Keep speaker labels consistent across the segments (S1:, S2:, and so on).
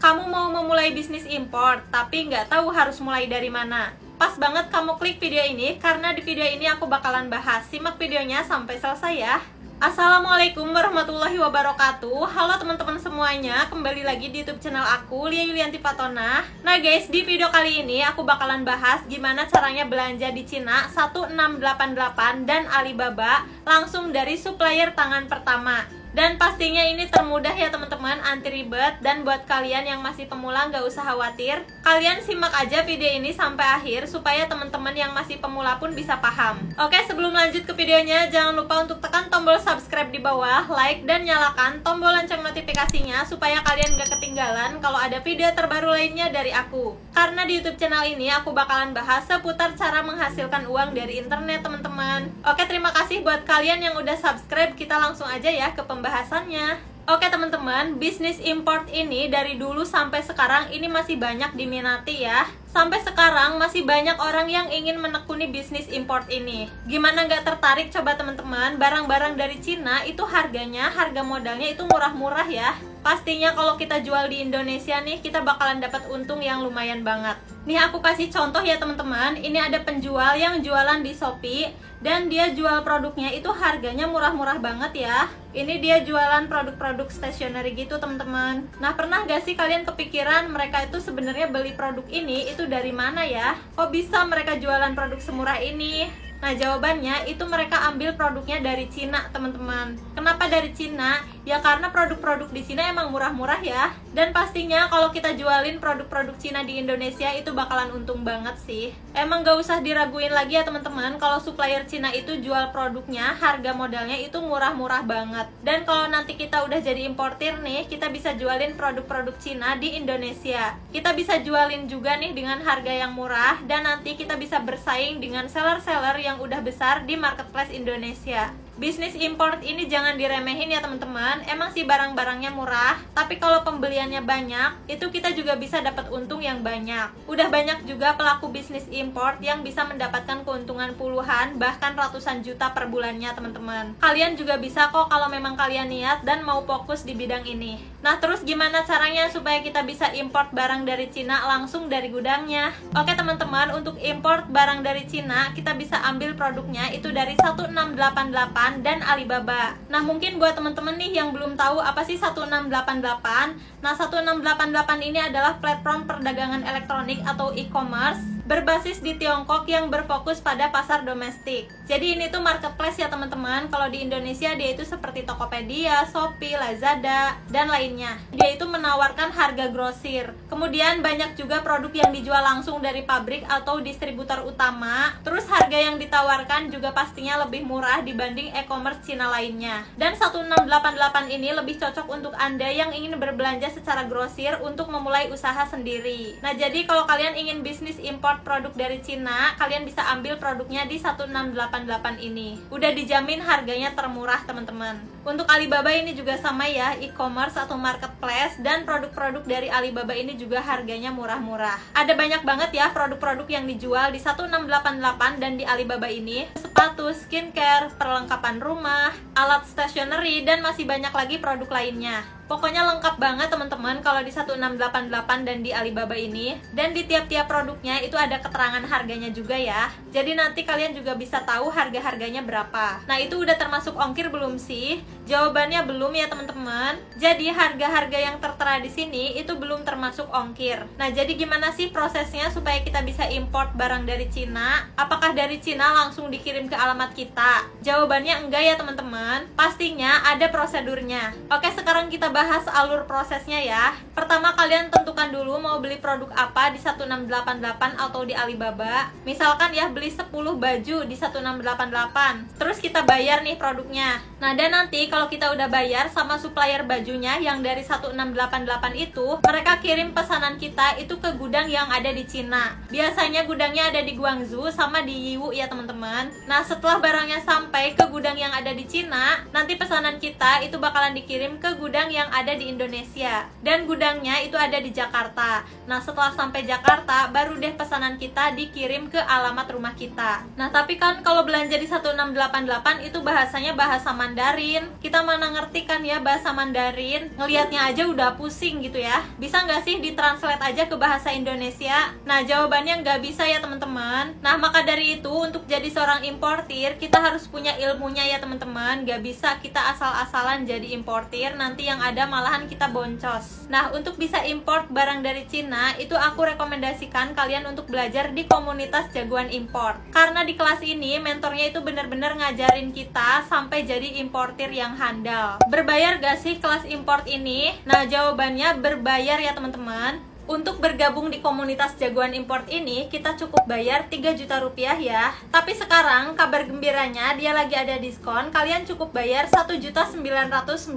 S1: Kamu mau memulai bisnis import, tapi nggak tahu harus mulai dari mana? Pas banget kamu klik video ini, karena di video ini aku bakalan bahas. Simak videonya sampai selesai ya. Assalamualaikum warahmatullahi wabarakatuh. Halo teman-teman semuanya, kembali lagi di YouTube channel aku, Lia Yulianti Fatona. Nah guys, di video kali ini aku bakalan bahas gimana caranya belanja di Cina 1688 dan Alibaba langsung dari supplier tangan pertama. Dan pastinya ini termudah ya teman-teman, anti ribet. Dan buat kalian yang masih pemula nggak usah khawatir, kalian simak aja video ini sampai akhir supaya teman-teman yang masih pemula pun bisa paham. Oke, sebelum lanjut ke videonya, jangan lupa untuk tekan tombol subscribe di bawah, like, dan nyalakan tombol lonceng notifikasinya supaya kalian nggak ketinggalan kalau ada video terbaru lainnya dari aku. Karena di YouTube channel ini aku bakalan bahas seputar cara menghasilkan uang dari internet teman-teman. Oke, terima kasih buat kalian yang udah subscribe. Kita langsung aja ya ke pembahasannya. Oke teman-teman, bisnis import ini dari dulu sampai sekarang ini masih banyak diminati ya. Sampai sekarang masih banyak orang yang ingin menekuni bisnis import ini. Gimana nggak tertarik coba teman-teman? Barang-barang dari Cina itu harga modalnya itu murah-murah ya. Pastinya kalau kita jual di Indonesia nih, kita bakalan dapat untung yang lumayan banget. Nih aku kasih contoh ya teman-teman. Ini ada penjual yang jualan di Shopee dan dia jual produknya itu harganya murah-murah banget ya. Ini dia jualan produk-produk stationery gitu teman-teman. Nah, pernah gak sih kalian kepikiran mereka itu sebenarnya beli produk ini itu dari mana ya? Kok bisa mereka jualan produk semurah ini? Nah, jawabannya itu mereka ambil produknya dari Cina, teman-teman. Kenapa dari Cina? Ya karena produk-produk di Cina emang murah-murah ya. Dan pastinya kalau kita jualin produk-produk Cina di Indonesia itu bakalan untung banget sih. Emang gak usah diraguin lagi ya teman-teman, kalau supplier Cina itu jual produknya, harga modalnya itu murah-murah banget. Dan kalau nanti kita udah jadi importir nih, kita bisa jualin produk-produk Cina di Indonesia. Kita bisa jualin juga nih dengan harga yang murah, dan nanti kita bisa bersaing dengan seller-seller yang udah besar di marketplace Indonesia. Bisnis import ini jangan diremehin ya teman-teman. Emang sih barang-barangnya murah, tapi kalau pembeliannya banyak, itu kita juga bisa dapat untung yang banyak. Udah banyak juga pelaku bisnis import yang bisa mendapatkan keuntungan puluhan bahkan ratusan juta per bulannya teman-teman. Kalian juga bisa kok kalau memang kalian niat dan mau fokus di bidang ini. Nah, terus gimana caranya supaya kita bisa import barang dari Cina langsung dari gudangnya? Oke teman-teman, untuk import barang dari Cina, kita bisa ambil produknya itu dari 1688 dan Alibaba. Nah, mungkin buat teman-teman nih yang belum tahu apa sih 1688. Nah, 1688 ini adalah platform perdagangan elektronik atau e-commerce berbasis di Tiongkok yang berfokus pada pasar domestik. Jadi ini tuh marketplace ya teman-teman. Kalau di Indonesia dia itu seperti Tokopedia, Shopee, Lazada, dan lainnya. Dia itu menawarkan harga grosir. Kemudian banyak juga produk yang dijual langsung dari pabrik atau distributor utama. Terus harga yang ditawarkan juga pastinya lebih murah dibanding e-commerce Cina lainnya. Dan 1688 ini lebih cocok untuk Anda yang ingin berbelanja secara grosir untuk memulai usaha sendiri. Nah, jadi kalau kalian ingin bisnis import produk dari Cina, kalian bisa ambil produknya di 1688 ini. Udah dijamin harganya termurah teman-teman. Untuk Alibaba ini juga sama ya, e-commerce atau marketplace, dan produk-produk dari Alibaba ini juga harganya murah-murah. Ada banyak banget ya produk-produk yang dijual di 1688 dan di Alibaba ini. Sepatu, skincare, perlengkapan rumah, alat stationery, dan masih banyak lagi produk lainnya. Pokoknya lengkap banget teman-teman kalau di 1688 dan di Alibaba ini. Dan di tiap-tiap produknya itu ada keterangan harganya juga ya. Jadi nanti kalian juga bisa tahu harga-harganya berapa. Nah, itu udah termasuk ongkir belum sih? Jawabannya belum ya teman-teman. Jadi harga-harga yang tertera di sini itu belum termasuk ongkir. Nah, jadi gimana sih prosesnya supaya kita bisa import barang dari Cina? Apakah dari Cina langsung dikirim ke alamat kita? Jawabannya enggak ya teman-teman. Pastinya ada prosedurnya. Oke, sekarang kita bahas alur prosesnya ya. Pertama, kalian tentukan dulu mau beli produk apa di 1688 atau di Alibaba. Misalkan ya beli 10 baju di 1688. Terus kita bayar nih produknya. Nah, dan nanti kalau kita udah bayar sama supplier bajunya yang dari 1688 itu, mereka kirim pesanan kita itu ke gudang yang ada di Cina. Biasanya gudangnya ada di Guangzhou sama di Yiwu ya teman-teman. Nah, setelah barangnya sampai ke gudang yang ada di Cina, nanti pesanan kita itu bakalan dikirim ke gudang yang ada di Indonesia. Dan gudangnya itu ada di Jakarta. Nah, setelah sampai Jakarta, baru deh pesanan kita dikirim ke alamat rumah kita. Nah, tapi kan kalau belanja di 1688 itu bahasanya bahasa Mandarin. Kita mana ngerti kan ya bahasa Mandarin, ngelihatnya aja udah pusing gitu ya. Bisa nggak sih ditranslate aja ke bahasa Indonesia? Nah, jawabannya nggak bisa ya teman-teman. Nah, maka dari itu untuk jadi seorang importir kita harus punya ilmunya ya teman-teman. Nggak bisa kita asal-asalan jadi importir, nanti yang ada malahan kita boncos. Nah, untuk bisa import barang dari Cina, itu aku rekomendasikan kalian untuk belajar di komunitas jagoan import. Karena di kelas ini mentornya itu benar-benar ngajarin kita sampai jadi importir yang handal. Berbayar gak sih kelas import ini? Nah, jawabannya berbayar ya teman-teman. Untuk bergabung di komunitas jagoan import ini, kita cukup bayar 3 juta rupiah ya. Tapi sekarang kabar gembiranya dia lagi ada diskon, kalian cukup bayar 1.999.000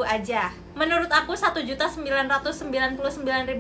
S1: aja. Menurut aku 1.999.000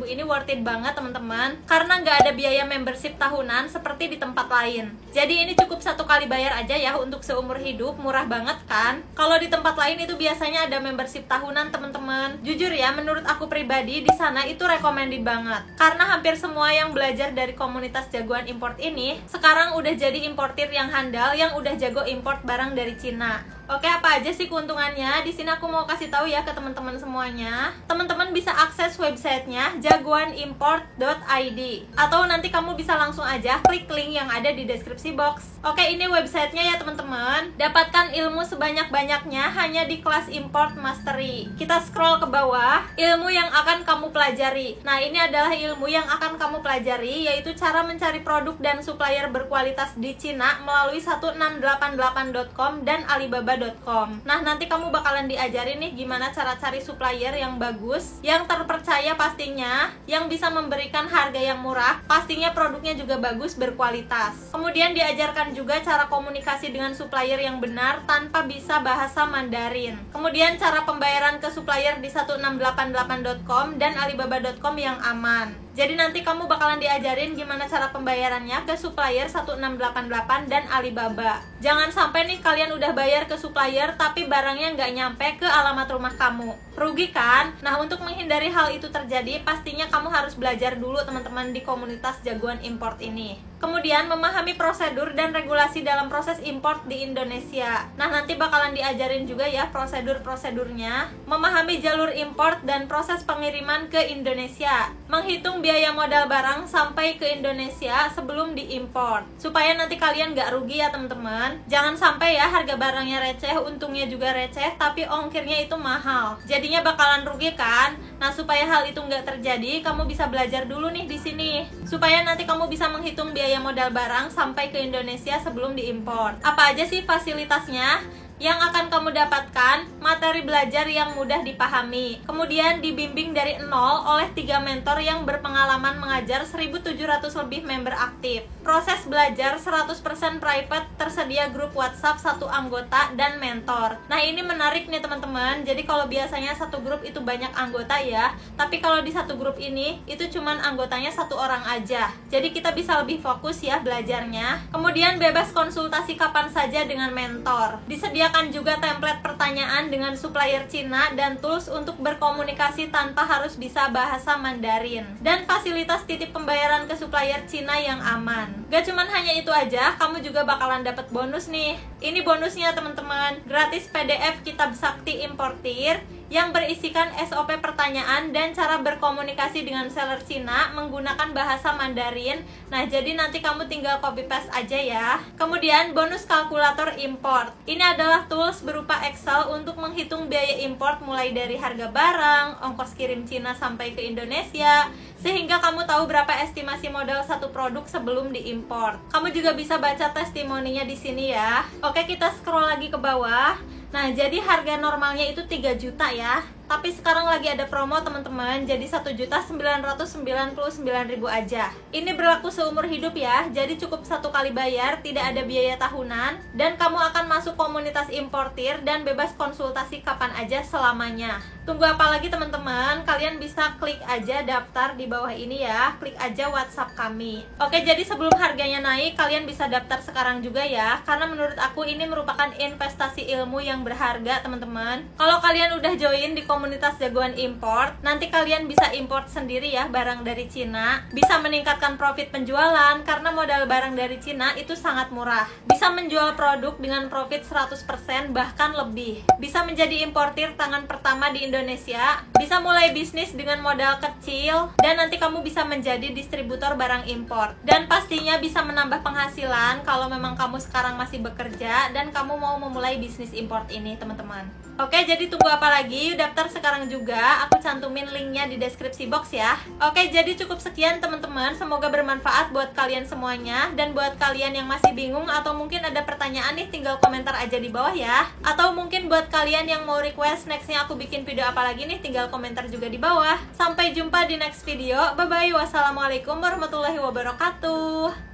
S1: ini worth it banget teman-teman, karena nggak ada biaya membership tahunan seperti di tempat lain. Jadi ini cukup satu kali bayar aja ya untuk seumur hidup, murah banget kan? Kalau di tempat lain itu biasanya ada membership tahunan teman-teman. Jujur ya, menurut aku pribadi di sana itu recommended banget, karena hampir semua yang belajar dari komunitas jagoan import ini sekarang udah jadi importir yang handal, yang udah jago import barang dari Cina. Oke, apa aja sih keuntungannya? Di sini aku mau kasih tahu ya ke teman-teman semuanya. Teman-teman bisa akses websitenya jagoanimport.id, atau nanti kamu bisa langsung aja klik link yang ada di deskripsi box. Oke, ini websitenya ya teman-teman. Dapatkan ilmu sebanyak-banyaknya hanya di kelas Import Mastery. Kita scroll ke bawah, ilmu yang akan kamu pelajari. Nah, ini adalah ilmu yang akan kamu pelajari, yaitu cara mencari produk dan supplier berkualitas di Cina melalui 1688.com dan Alibaba.com. Nah, nanti kamu bakalan diajarin nih gimana cara cari supplier yang bagus, yang terpercaya pastinya, yang bisa memberikan harga yang murah, pastinya produknya juga bagus, berkualitas. Kemudian diajarkan juga cara komunikasi dengan supplier yang benar tanpa bisa bahasa Mandarin. Kemudian cara pembayaran ke supplier di 1688.com dan Alibaba.com yang aman. Jadi nanti kamu bakalan diajarin gimana cara pembayarannya ke supplier 1688 dan Alibaba. Jangan sampai nih kalian udah bayar ke supplier tapi barangnya nggak nyampe ke alamat rumah kamu. Rugi kan? Nah, untuk menghindari hal itu terjadi, pastinya kamu harus belajar dulu teman-teman di komunitas jagoan import ini. Kemudian memahami prosedur dan regulasi dalam proses import di Indonesia. Nah, nanti bakalan diajarin juga ya prosedur-prosedurnya. Memahami jalur import dan proses pengiriman ke Indonesia. Menghitung biaya modal barang sampai ke Indonesia sebelum diimport. Supaya nanti kalian gak rugi ya teman-teman. Jangan sampai ya harga barangnya receh, untungnya juga receh, tapi ongkirnya itu mahal. Jadinya bakalan rugi kan? Nah, supaya hal itu nggak terjadi, kamu bisa belajar dulu nih di sini. Supaya nanti kamu bisa menghitung biaya modal barang sampai ke Indonesia sebelum diimpor. Apa aja sih fasilitasnya? Yang akan kamu dapatkan materi belajar yang mudah dipahami. Kemudian dibimbing dari nol oleh 3 mentor yang berpengalaman mengajar 1.700 lebih member aktif. Proses belajar 100% private, tersedia grup WhatsApp 1 anggota dan mentor. Nah, ini menarik nih teman-teman. Jadi kalau biasanya satu grup itu banyak anggota ya, tapi kalau di satu grup ini itu cuman anggotanya 1 orang aja. Jadi kita bisa lebih fokus ya belajarnya. Kemudian bebas konsultasi kapan saja dengan mentor. Disediakan juga template pertanyaan dengan supplier Cina dan tools untuk berkomunikasi tanpa harus bisa bahasa Mandarin. Dan fasilitas titip pembayaran ke supplier Cina yang aman. Gak cuman hanya itu aja, kamu juga bakalan dapat bonus nih. Ini bonusnya teman-teman, gratis PDF Kitab Sakti Importir yang berisikan SOP pertanyaan dan cara berkomunikasi dengan seller Cina menggunakan bahasa Mandarin. Nah, jadi nanti kamu tinggal copy paste aja ya. Kemudian bonus kalkulator import. Ini adalah tools berupa Excel untuk menghitung biaya import mulai dari harga barang, ongkos kirim Cina sampai ke Indonesia, sehingga kamu tahu berapa estimasi modal satu produk sebelum diimport. Kamu juga bisa baca testimoninya di sini ya. Oke, kita scroll lagi ke bawah. Nah, jadi harga normalnya itu 3 juta ya. Tapi sekarang lagi ada promo teman-teman, jadi 1.999.000 aja. Ini berlaku seumur hidup ya, jadi cukup satu kali bayar, tidak ada biaya tahunan, dan kamu akan masuk komunitas importir dan bebas konsultasi kapan aja selamanya. Tunggu apa lagi teman-teman? Kalian bisa klik aja daftar di bawah ini ya, klik aja WhatsApp kami. Oke, jadi sebelum harganya naik, kalian bisa daftar sekarang juga ya, karena menurut aku ini merupakan investasi ilmu yang berharga teman-teman. Kalau kalian udah join di komunitas komunitas jagoan import, nanti kalian bisa import sendiri ya barang dari Cina. Bisa meningkatkan profit penjualan karena modal barang dari Cina itu sangat murah. Bisa menjual produk dengan profit 100% bahkan lebih. Bisa menjadi importir tangan pertama di Indonesia. Bisa mulai bisnis dengan modal kecil dan nanti kamu bisa menjadi distributor barang import. Dan pastinya bisa menambah penghasilan kalau memang kamu sekarang masih bekerja dan kamu mau memulai bisnis import ini, teman-teman. Oke, jadi tunggu apa lagi? Daftar sekarang juga. Aku cantumin linknya di deskripsi box ya. Oke, jadi cukup sekian teman-teman. Semoga bermanfaat buat kalian semuanya. Dan buat kalian yang masih bingung atau mungkin ada pertanyaan nih, tinggal komentar aja di bawah ya. Atau mungkin buat kalian yang mau request nextnya aku bikin video apa lagi nih, tinggal komentar juga di bawah. Sampai jumpa di next video. Bye-bye. Wassalamualaikum warahmatullahi wabarakatuh.